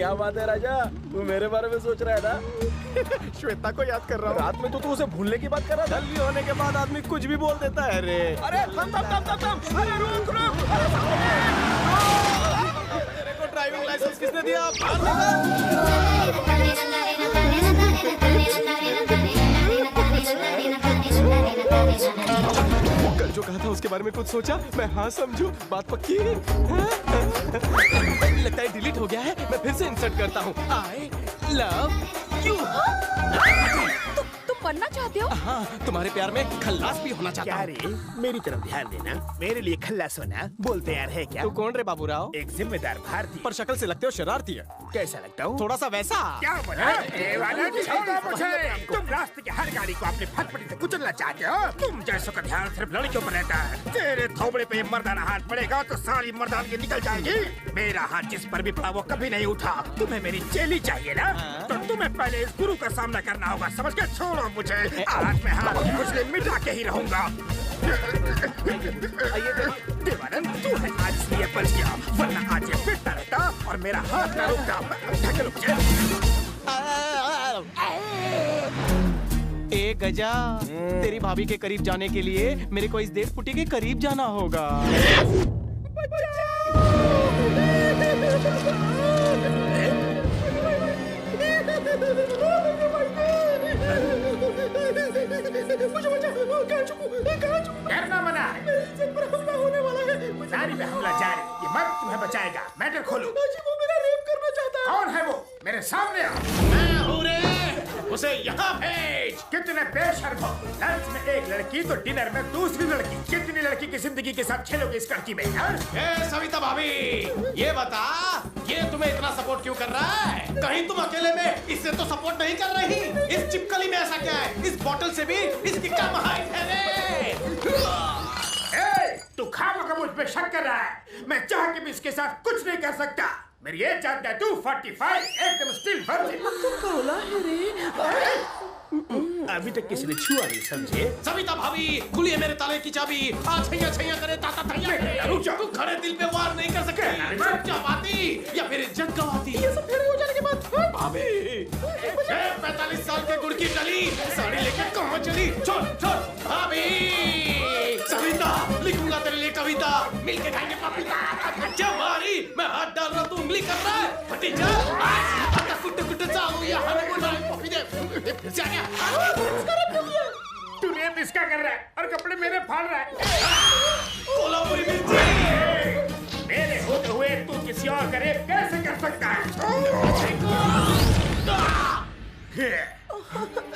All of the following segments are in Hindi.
क्या बात है राजा, तू मेरे बारे में सोच रहा है ना? श्वेता को याद कर रहा हूँ। रात में तो तू उसे भूलने की बात कर रहा था। जल्दी होने के बाद आदमी कुछ भी बोल देता है रे। अरे थम थम थम थम थम, अरे रुक रुक, अरे तेरे को ड्राइविंग लाइसेंस किसने दिया? कल जो कहा था उसके बारे में कुछ सोचा? मैं हाँ समझू, बात पक्की है। लगता है डिलीट हो गया है, मैं फिर से इंसर्ट करता हूँ। I love you. तुम बनना चाहते हो? हाँ, तुम्हारे प्यार में खल्लास भी होना चाहता हूँ। क्या रे, मेरी तरफ ध्यान देना। मेरे लिए खल्लास होना बोलते यार है क्या? तू कौन रे बाबूराव? एक जिम्मेदार भारतीय। पर शक्ल से लगते हो शरारती है। कैसा लगता हूँ? थोड़ा सा वैसा। क्या बोला? ए वाला छोड़ो मुझे। तुम रास्ते के हर गाड़ी को अपने फटफटी से कुचलना चाहते हो? तुम जैसों का ध्यान सिर्फ लड़कियों पर रहता है। तेरे थोबड़े पे मर्दाना हाथ पड़ेगा तो सारी मर्दानगी निकल जाएगी। मेरा हाथ जिस पर भी पड़ा वो कभी नहीं उठा। तुम्हें मेरी चेली चाहिए ना? तो तुम्हें पहले इस गुरु का सामना करना होगा, समझ के? छोड़ो मुझे, आज मैं हाथ की खुजली मिटा के ही रहूंगा। देवानंद, तू है आज इसलिए बच गया, वरना आज ये पिटता रहता और मेरा हाथ न रुकता। ढकेलो मुझे। ए गजा, तेरी भाभी के करीब जाने के लिए मेरे को इस देव पुटी के करीब जाना होगा। डरना मना है। होने वाला है। नारी पे हमला जारी। ये मर्द तुम्हें बचाएगा। मैटर खोलो। वो मेरा रेप करना चाहता है। कौन है वो? मेरे सामने आओ। मैं हूँ रे, उसे यहाँ भेज। कितने बेशर्म हो। लंच में एक लड़की तो डिनर में दूसरी लड़की। कितनी लड़की की जिंदगी के साथ खेलोगे इस लड़की में? ए सविता भाभी, ये बता, ये तुम्हें इतना सपोर्ट क्यों कर रहा है? कहीं तुम अकेले में इससे तो सपोर्ट नहीं कर रही? इस चिपकली में ऐसा क्या है? इस बोतल से भी इसकी कम हाइट है रे। तू खामखा मुझ पे शक कर रहा है। मैं चाह के भी इसके साथ कुछ नहीं कर सकता। मेरी एज जानता है तू? 45, एकदम स्टिल वर्जिन। अभी तक किसी ने छुआ नहीं, समझे? सविता भाभी, खुली है मेरे ताले की चाबी। आज छैया छैया करे ताता तैया। रुक जा। तू खड़े दिल पे वार नहीं कर सकती। चुपचाप आती या फिर इज्जत गवाती। ये सब फेरे हो जाने के बाद भाभी, 45 साल के गुड़ की डली साड़ी लेकर कहाँ चली? छोड़ छोड़ भाभी। सविता, लिखूंगा तेरे लिए कविता, मिलके खाएंगे पपीता। जब मारी मैं हाथ डाल रहा तू उंगली कर रहा है। भतीजा, आता कुट्टे कुट्टे चालू या हमें पपी दे। फिर आ गया। तू रेप इसका कर रहा है और कपड़े मेरे फाड़ रहा है। कोल्हापुरी मिर्ची। मेरे होते हुए तू किसी और का रेप कैसे कर सकता है?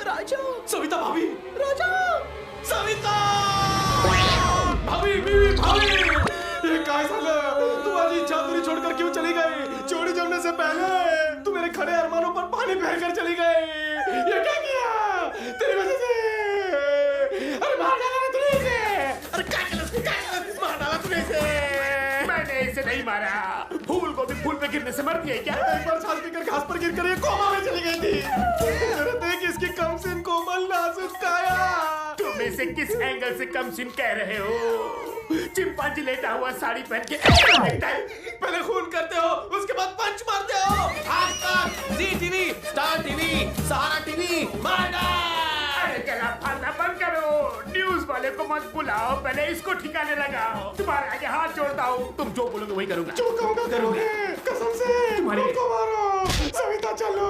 राजा, सविता भाभी, राजा, सविता भाभी, भाभी, ये क्या साला? तू आज चादरी छोड़कर क्यों चली गई? चोरी जमने से पहले तू मेरे खड़े अरमानों पर पानी फेर कर चली गई। ये क्या किया? तेरी वजह से। अरे मार डाला ना तूने इसे। अरे क्या मार डाला तूने इसे। मैंने इसे नहीं मारा। फूल को भी फूल पे गिरने से मरती है क्या? एक बार सांस पीकर घास पर गिरकर ये कोमा में चली गई थी। तेरे देख इसकी कमसिन कोमल नाजुक काया। तुम इसे किस एंगल से कमसिन कह रहे हो? चिंपांजी लेटा हुआ साड़ी पहन के पहले खून करते हो, उसके बाद पंच मारते हो। आज तक जी टीवी, स्टार टीवी, सहारा टीवी, अरे गला फाड़ना बंद करो। न्यूज वाले को मत बुलाओ, पहले इसको ठिकाने लगाओ। तुम्हारे आगे हाथ जोड़ता हूँ। तुम जो बोलोगे वही करूँगा। जो कहूँगा करोगे, कसम से। तुम्हारी को मारो, सविता चलो।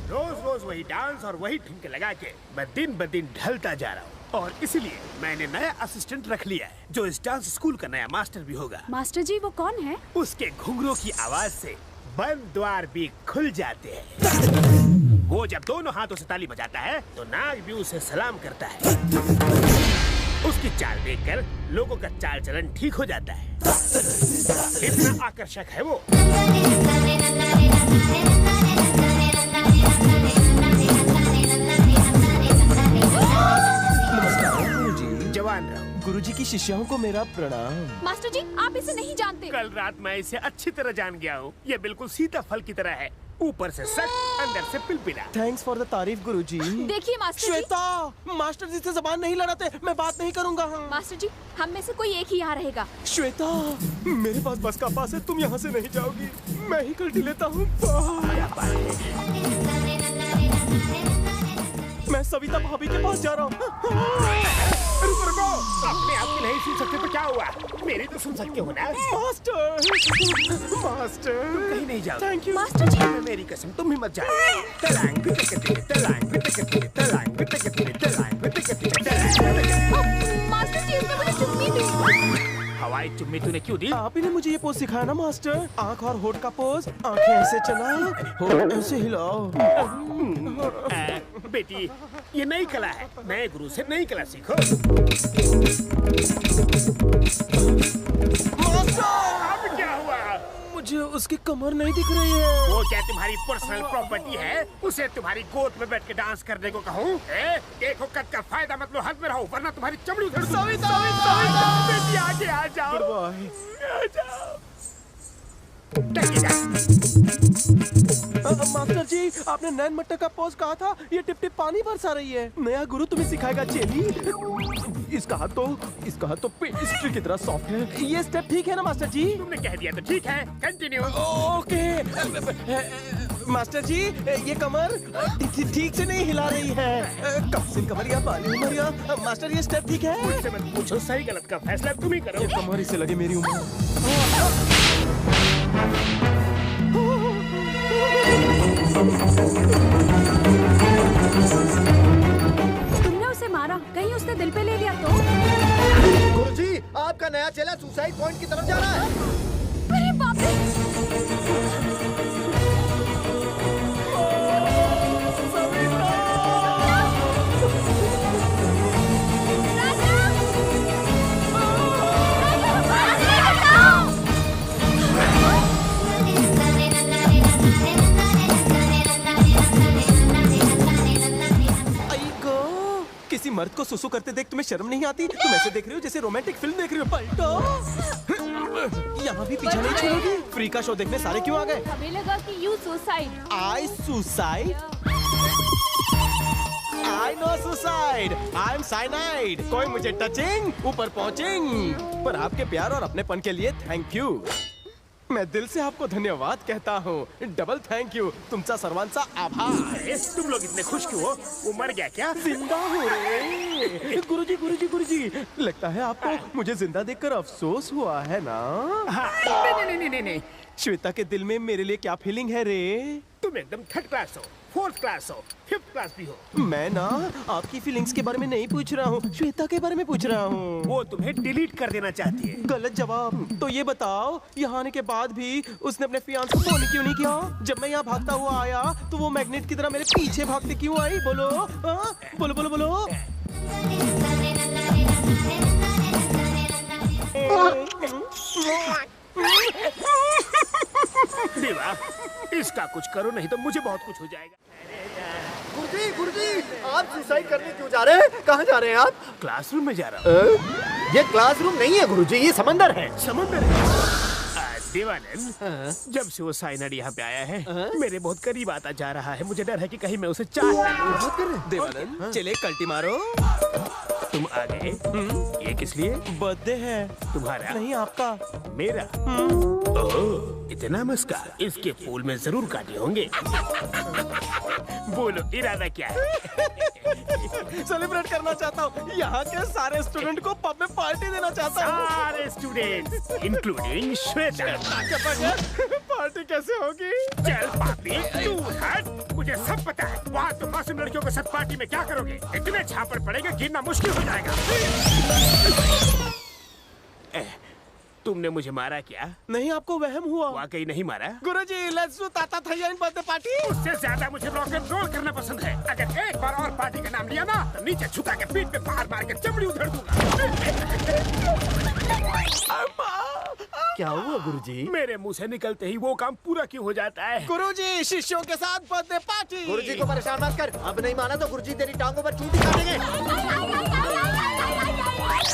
रोज रोज वही डांस और वही ठुमके लगा के मैं दिन ब दिन ढलता जा रहा हूँ। और इसीलिए मैंने नया असिस्टेंट रख लिया है, जो इस डांस स्कूल का नया मास्टर भी होगा। मास्टर जी वो कौन है? उसके घुंघरू की आवाज से बंद द्वार भी खुल जाते हैं। वो जब दोनों हाथों से ताली बजाता है तो नाग भी उसे सलाम करता है। उसकी चाल देखकर लोगों का चाल चलन ठीक हो जाता है। इतना आकर्षक है वो। जवान रहो। गुरुजी की शिष्यों को मेरा प्रणाम। मास्टर जी, आप इसे नहीं जानते। कल रात मैं इसे अच्छी तरह जान गया हूँ। ये बिल्कुल सीताफल की तरह है। ऊपर से सख्त, अंदर से पिलपिला। थैंक्स फॉर द तारीफ गुरुजी। देखिए मास्टर जी, श्वेता, मास्टर जी से जबान नहीं लड़ाते, मैं बात नहीं करूंगा। मास्टर जी, हम में से कोई एक ही यहाँ रहेगा। श्वेता, मेरे पास बस का पास है, तुम यहाँ से नहीं जाओगी, मैं ही कल्टी लेता हूँ। मैं सविता भाभी के पास जा रहा हूँ। रुको रुको, अपने आप की नहीं सुन सकते तो क्या हुआ, मेरी तो सुन सकते हो ना। मास्टर, मास्टर, तुम कहीं नहीं जाओ। थैंक यू मास्टर जी, मेरी कसम, तुम ही मत जाओ। तलांग बिटकते, तलांग बिटकते, तलांग बिटकते, तलांग बिटकते, तलांग। मास्टर जी, इसने मुझे चुम्मी दी। हवाई चुम्मी तूने क्यों दी? आप ही ने मुझे ये पोज सिखाया ना मास्टर। आंख और होठ का पोज, आंखें ऐसे चलाओ, होठ ऐसे हिलाओ। बेटी, ये नई कला है, नए गुरु से नई कला सीखो। मास्टर, अब क्या हुआ? मुझे उसकी कमर नहीं दिख रही है। वो क्या तुम्हारी पर्सनल प्रॉपर्टी है? उसे तुम्हारी गोद में बैठ के डांस करने को कहूँ? देखो कद का फायदा मत लो, हद में रहो, वरना तुम्हारी चमड़ी उधड़ दूँ। सविता, बेटी आगे आ जाओ। Good bye. आ जाओ। टकी जा। मास्टर जी, आपने नैन मट्टा का पोज कहा था, ये टिप टिप पानी बरसा रही है। नया गुरु तुम्हें सिखाएगा चेली। इसका हाथ तो पेस्ट्री की तरह सॉफ्ट है। ये स्टेप ठीक है ना मास्टर जी? तुमने कह दिया तो ठीक है, कंटिन्यू। ओके। मास्टर जी, ये कमर ठीक से नहीं हिला रही है। कब से कमर या बाली उमर या मास्टर, ये स्टेप ठीक है? मुझसे मत पूछो, सही गलत का फैसला तुम ही करो। ये कमर इसे लगे मेरी उम्र। तुमने उसे मारा, कहीं उसने दिल पे ले लिया तो? गुरुजी, आपका नया चेला सुसाइड पॉइंट की तरफ जा रहा है। अरे बाप रे! किसी मर्द को सुसु करते देख तुम्हें शर्म नहीं आती? तुम ऐसे देख रही हो जैसे रोमांटिक फिल्म देख रही हो। पलटो, यहाँ भी पीछा नहीं छोड़ोगी। फ्री का शो देखने सारे क्यों आ गए? हमें लगा कि you suicide. I suicide? I know suicide, I am cyanide. कोई मुझे टचिंग, ऊपर पहुंचिंग। पर आपके प्यार और अपनेपन के लिए थैंक यू। मैं दिल से आपको धन्यवाद कहता हूँ। डबल थैंक यू, तुमचा सर्वांचा आभार। तुम लोग इतने खुश क्यों हो? वो मर गया क्या? जिंदा हो रे। गुरुजी, गुरुजी, गुरुजी, लगता है आपको मुझे जिंदा देखकर अफसोस हुआ है ना? हाँ, नहीं। श्वेता के दिल में मेरे लिए क्या फीलिंग है रे? तुम एकदम थर्ड क्लास हो, फोर्थ क्लास हो, फिफ्थ क्लास भी हो। मैं ना आपकी फीलिंग्स के बारे में नहीं पूछ रहा हूँ, श्वेता के बारे में पूछ रहा हूँ। वो तुम्हें डिलीट कर देना चाहती है। गलत जवाब। तो ये बताओ, यहाँ आने के बाद भी उसने अपने फियांस को फोन क्यों नहीं किया? जब मैं यहाँ भागता हुआ आया तो वो मैग्नेट की तरह मेरे पीछे भागते क्यों आई? बोलो, बोलो बोलो बोलो। देवा, इसका कुछ करो नहीं तो मुझे बहुत कुछ हो जाएगा। गुरुजी, गुरुजी, आप सुसाइड करने क्यों जा रहे हैं? कहाँ जा रहे हैं आप? क्लासरूम में जा रहा हूँ। ये क्लासरूम नहीं है गुरुजी, ये समंदर है। समंदर है। देवानंद, जब से वो साइनाइड यहाँ पे आया है, मेरे बहुत करीब आता जा रहा है। मुझे डर है कि कहीं मैं उसे चाट ना लूं। देवानंद, चले कल्टी मारो। तुम आ गए? ये किस लिए? बर्थडे है। तुम्हारा? नहीं, आपका। मेरा? ओह, इतना मस्का, इसके फूल में जरूर काटे होंगे। बोलो, इरादा क्या है? सेलिब्रेट करना चाहता हूँ। यहाँ के सारे स्टूडेंट को पब में पार्टी देना चाहता हूँ। सारे स्टूडेंट्स, इंक्लूडिंग श्वेता। पार्टी कैसे होगी? चल पापी, तू हट। मुझे सब पता है। वहाँ तुम मासूम लड़कियों के साथ पार्टी में क्या करोगे? इतने छापड़ पड़ेंगे, गिनना मुश्किल हो जाएगा। तुमने मुझे मारा क्या? नहीं, आपको वहम हुआ। वाकई नहीं मारा? गुरुजी, लेट्स डू ताता थैया इन बर्थडे पार्टी। उससे ज्यादा मुझे रॉक एंड रोल करना पसंद है। अगर एक बार और पार्टी का नाम लिया ना, तो नीचे झुका के पीठ पे बाहर मार के चमड़ी उधड़ दूंगा। क्या हुआ गुरुजी? मेरे मुंह से निकलते ही वो काम पूरा क्यों हो जाता है? गुरुजी, शिष्यों के साथ बर्थडे पार्टी। गुरुजी को परेशान मत कर। अब नहीं माना तो गुरुजी तेरी टांगों पर चूटी काटेंगे।